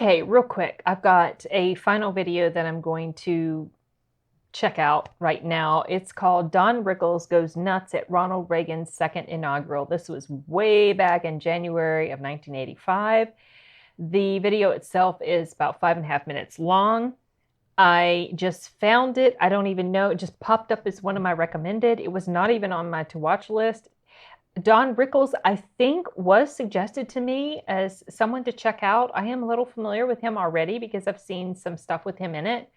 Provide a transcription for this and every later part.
Okay, real quick. I've got a final video that I'm going to check out right now. It's called Don Rickles Goes Nuts at Ronald Reagan's Second Inaugural. This was way back in January of 1985. The video itself is about 5.5 minutes long. I just found it. I don't even know. It just popped up as one of my recommended. It was not even on my to watch list. Don Rickles, I think, was suggested to me as someone to check out. I am a little familiar with him already because I've seen some stuff with him in it.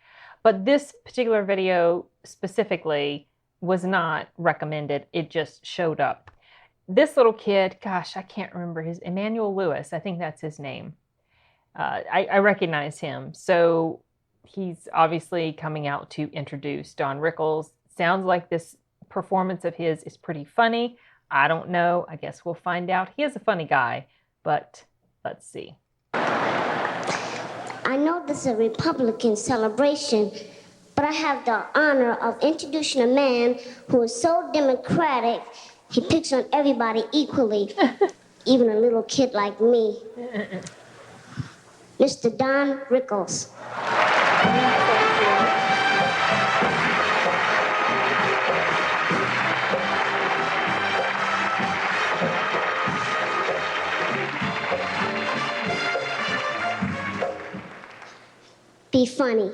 But this particular video specifically was not recommended. It just showed up. This little kid, gosh, I can't remember his, Emmanuel Lewis, I think that's his name. I recognize him. So he's obviously coming out to introduce Don Rickles. Sounds like this performance of his is pretty funny. I don't know. I guess we'll find out. He is a funny guy, but let's see. I know this is a Republican celebration, but I have the honor of introducing a man who is so democratic, he picks on everybody equally, even a little kid like me. Mr. Don Rickles. Be funny.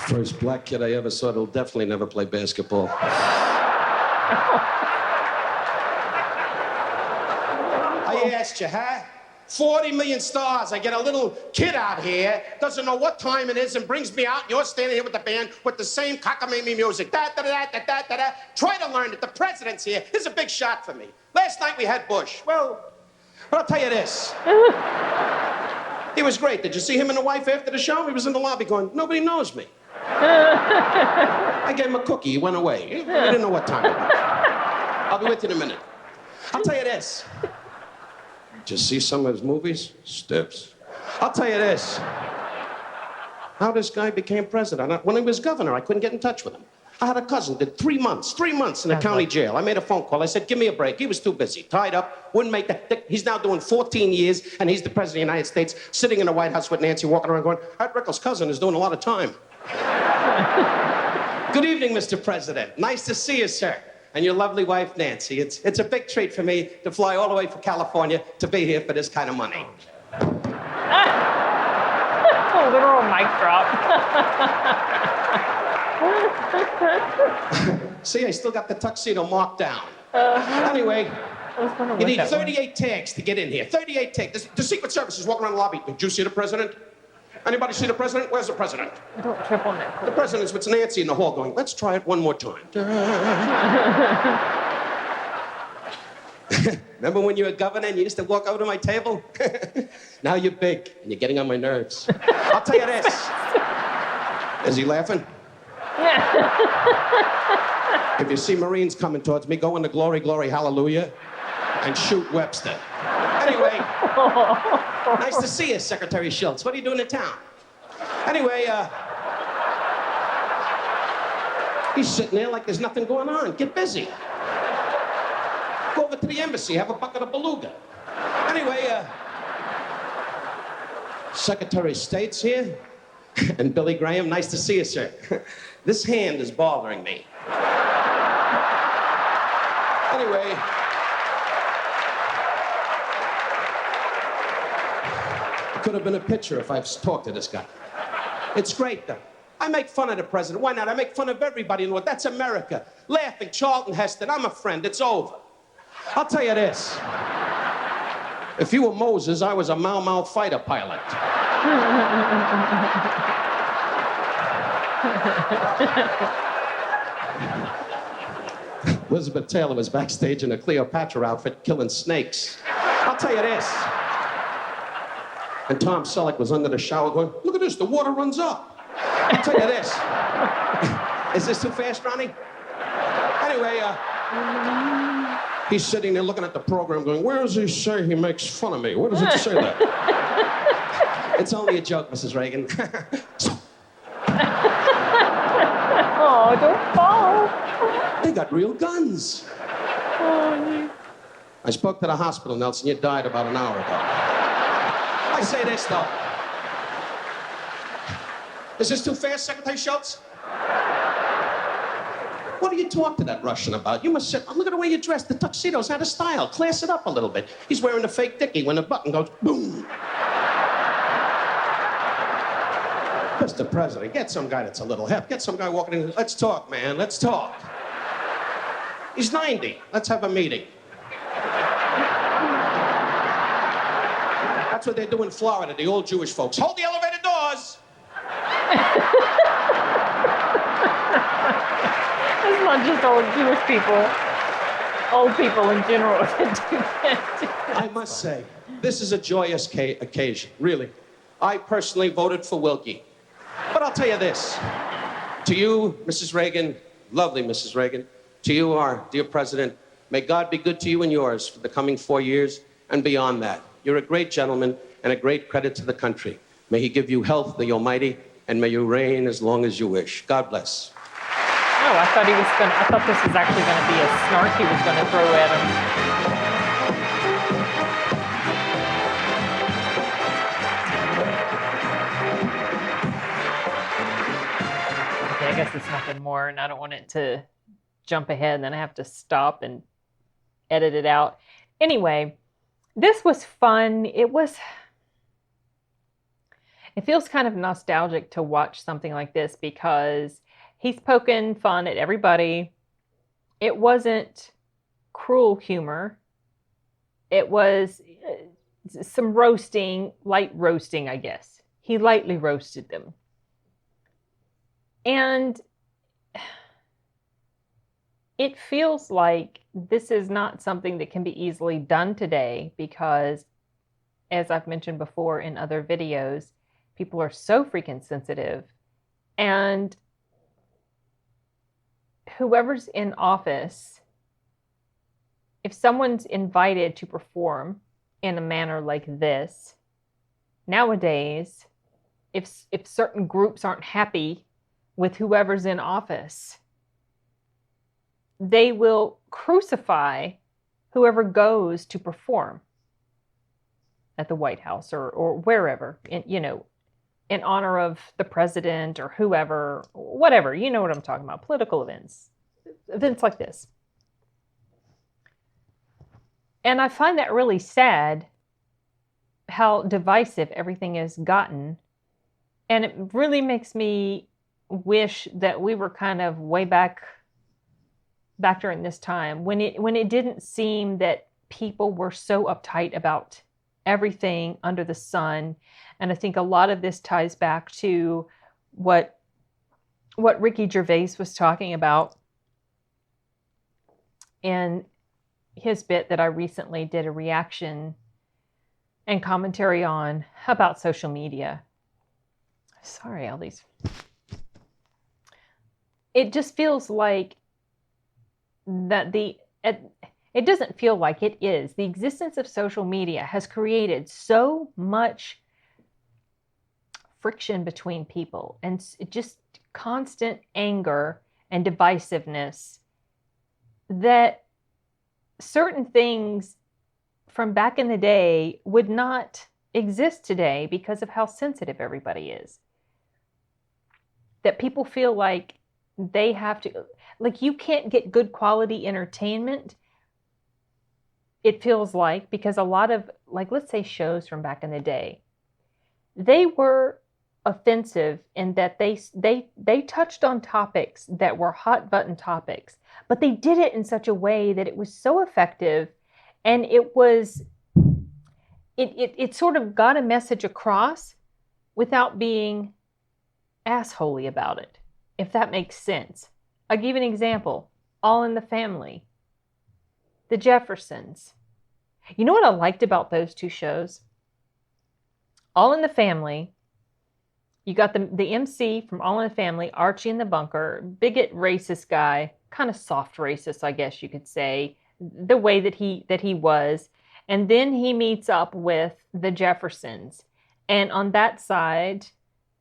First black kid I ever saw that'll definitely never play basketball. I asked you, huh? 40 million stars. I get a little kid out here, doesn't know what time it is, and brings me out, and you're standing here with the band with the same cockamamie music. Da-da-da-da-da-da-da. Try to learn that the president's here. This is a big shot for me. Last night we had Bush. Well, but I'll tell you this. He was great. Did you see him and the wife after the show? He was in the lobby going, nobody knows me. I gave him a cookie. He went away. He didn't know what time it was. I'll be with you in a minute. I'll tell you this. Did you see some of his movies? Stips. I'll tell you this. How this guy became president. When he was governor, I couldn't get in touch with him. I had a cousin, did 3 months in a county jail. I made a phone call. I said, give me a break. He was too busy, tied up, wouldn't make that. He's now doing 14 years, and he's the president of the United States, sitting in the White House with Nancy, walking around going, Art Rickles' cousin is doing a lot of time. Good evening, Mr. President. Nice to see you, sir. And your lovely wife, Nancy. It's a big treat for me to fly all the way from California to be here for this kind of money. A literal mic drop. See, I still got the tuxedo marked down. Anyway, you need 38 tags to get in here. 38 tags. The Secret Service is walking around the lobby. Did you see the president? Anybody see the president? Where's the president? Don't trip on that. The president's with Nancy in the hall going, let's try it one more time. Remember when you were governor and you used to walk over to my table? Now you're big and you're getting on my nerves. I'll tell you this. Is he laughing? If you see Marines coming towards me, go into glory, glory, hallelujah, and shoot Webster. Anyway, nice to see you, Secretary Schultz. What are you doing in town? Anyway, he's sitting there like there's nothing going on. Get busy. Go over to the embassy, have a bucket of beluga. Anyway, Secretary of State's here, and Billy Graham, nice to see you, sir. This hand is bothering me. Anyway, it could have been a picture if I've talked to this guy. It's great, though. I make fun of the president. Why not? I make fun of everybody in the world. That's America. Laughing, Charlton Heston. I'm a friend. It's over. I'll tell you this. If you were Moses, I was a Mau Mau fighter pilot. Elizabeth Taylor was backstage in a Cleopatra outfit killing snakes. I'll tell you this. And Tom Selleck was under the shower going, look at this, the water runs up. I'll tell you this. Is this too fast, Ronnie? Anyway, he's sitting there looking at the program going, where does he say he makes fun of me? Where does it say that? It's only a joke, Mrs. Reagan. Oh, don't fall. They got real guns. Oh, I spoke to the hospital, Nelson. You died about an hour ago. I say this, though. Is this too fast, Secretary Schultz? What do you talk to that Russian about? You must say, oh, look at the way you're dressed. The tuxedo's out of style. Class it up a little bit. He's wearing a fake dickie when the button goes boom. Mr. President, get some guy that's a little hip. Get some guy walking in. Let's talk, man. Let's talk. He's 90. Let's have a meeting. That's what they do in Florida, the old Jewish folks. Hold the elevator doors. It's not just old Jewish people. Old people in general that do that. I must say, this is a joyous occasion, really. I personally voted for Wilkie. But I'll tell you this. To you, Mrs. Reagan, lovely Mrs. Reagan, to you, our dear President, may God be good to you and yours for the coming 4 years and beyond that. You're a great gentleman and a great credit to the country. May he give you health, the Almighty, and may you reign as long as you wish. God bless. Oh, I thought this was actually going to be a snark he was going to throw at him. Okay, I guess it's nothing more, and I don't want it to jump ahead, and then I have to stop and edit it out. Anyway, this was fun. It feels kind of nostalgic to watch something like this because he's poking fun at everybody. It wasn't cruel humor. It was some roasting, light roasting, I guess. He lightly roasted them. And it feels like this is not something that can be easily done today because, as I've mentioned before in other videos, people are so freaking sensitive. And whoever's in office, if someone's invited to perform in a manner like this, nowadays, if certain groups aren't happy with whoever's in office, they will crucify whoever goes to perform at the White House or wherever, in honor of the president or whoever, whatever. You know what I'm talking about. Political events like this. And I find that really sad how divisive everything has gotten. And it really makes me wish that we were kind of way back during this time when it didn't seem that people were so uptight about everything under the sun. And I think a lot of this ties back to what Ricky Gervais was talking about in his bit that I recently did a reaction and commentary on about social media. Sorry, all these. It just feels like that it doesn't feel like it is. The existence of social media has created so much friction between people and just constant anger and divisiveness that certain things from back in the day would not exist today because of how sensitive everybody is. That people feel like they have to, like you can't get good quality entertainment, it feels like, because a lot of, like, let's say shows from back in the day, they were offensive in that they touched on topics that were hot button topics, but they did it in such a way that it was so effective, and it sort of got a message across without being assholey about it, if that makes sense. I'll give you an example. All in the Family. The Jeffersons. You know what I liked about those two shows? All in the Family, you got the MC from All in the Family, Archie in the bunker, bigot racist guy, kind of soft racist, I guess you could say, the way that he was. And then he meets up with the Jeffersons. And on that side,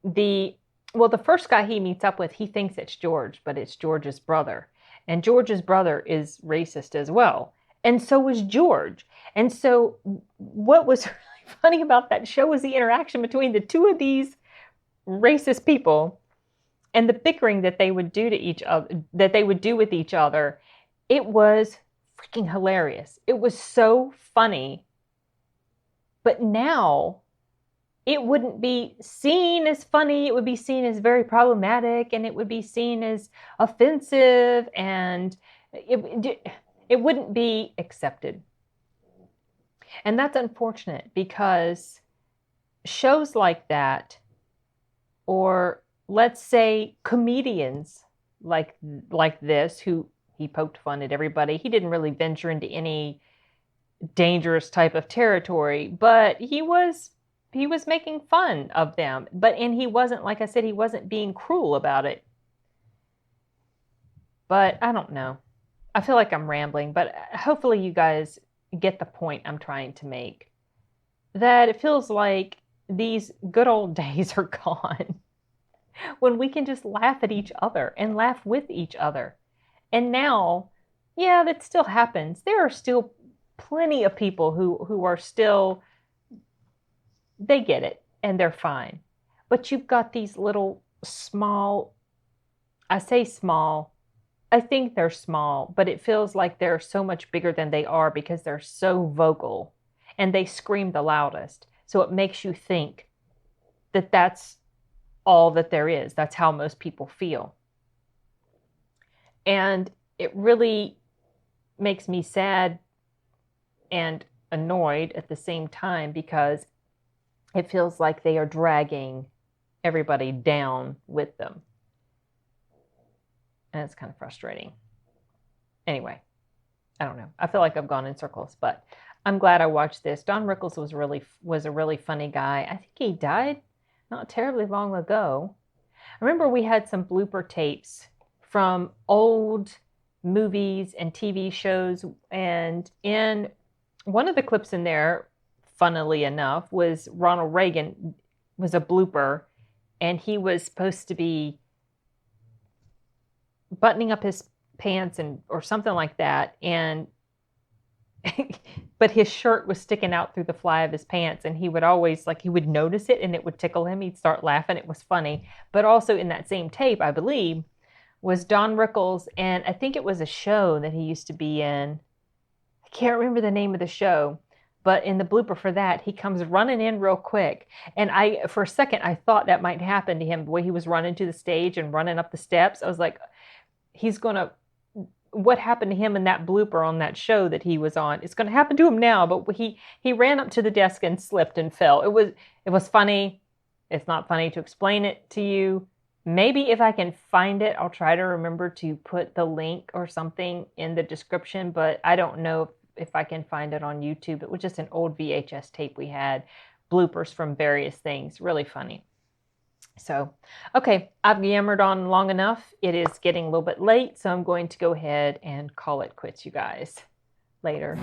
the Well, the first guy he meets up with, he thinks it's George, but it's George's brother. And George's brother is racist as well. And so was George. And so what was really funny about that show was the interaction between the two of these racist people and the bickering that they would do to each other, that they would do with each other. It was freaking hilarious. It was so funny. But now it wouldn't be seen as funny. It would be seen as very problematic, and it would be seen as offensive, and it wouldn't be accepted. And that's unfortunate, because shows like that, or let's say comedians like this, who he poked fun at everybody. He didn't really venture into any dangerous type of territory, but he was making fun of them. And he wasn't, like I said, he wasn't being cruel about it. But I don't know. I feel like I'm rambling, but hopefully you guys get the point I'm trying to make. That it feels like these good old days are gone when we can just laugh at each other and laugh with each other. And now, yeah, that still happens. There are still plenty of people who are still, they get it and they're fine. But you've got these little small, I say small, I think they're small, but it feels like they're so much bigger than they are because they're so vocal and they scream the loudest. So it makes you think that that's all that there is. That's how most people feel. And it really makes me sad and annoyed at the same time, because it feels like they are dragging everybody down with them. And it's kind of frustrating. Anyway, I don't know. I feel like I've gone in circles, but I'm glad I watched this. Don Rickles was a really funny guy. I think he died not terribly long ago. I remember we had some blooper tapes from old movies and TV shows, and in one of the clips in there, funnily enough, was Ronald Reagan was a blooper, and he was supposed to be buttoning up his pants or something like that, and but his shirt was sticking out through the fly of his pants, and he would always, like, he would notice it and it would tickle him. He'd start laughing. It was funny. But also in that same tape, I believe, was Don Rickles, and I think it was a show that he used to be in. I can't remember the name of the show, but in the blooper for that, he comes running in real quick. And for a second, I thought that might happen to him, the way he was running to the stage and running up the steps. I was like, what happened to him in that blooper on that show that he was on? It's going to happen to him now. But he ran up to the desk and slipped and fell. It was funny. It's not funny to explain it to you. Maybe if I can find it, I'll try to remember to put the link or something in the description, but I don't know if I can find it on YouTube. It was just an old VHS tape we had, bloopers from various things. Really funny. So, okay, I've yammered on long enough. It is getting a little bit late, so I'm going to go ahead and call it quits, you guys. Later.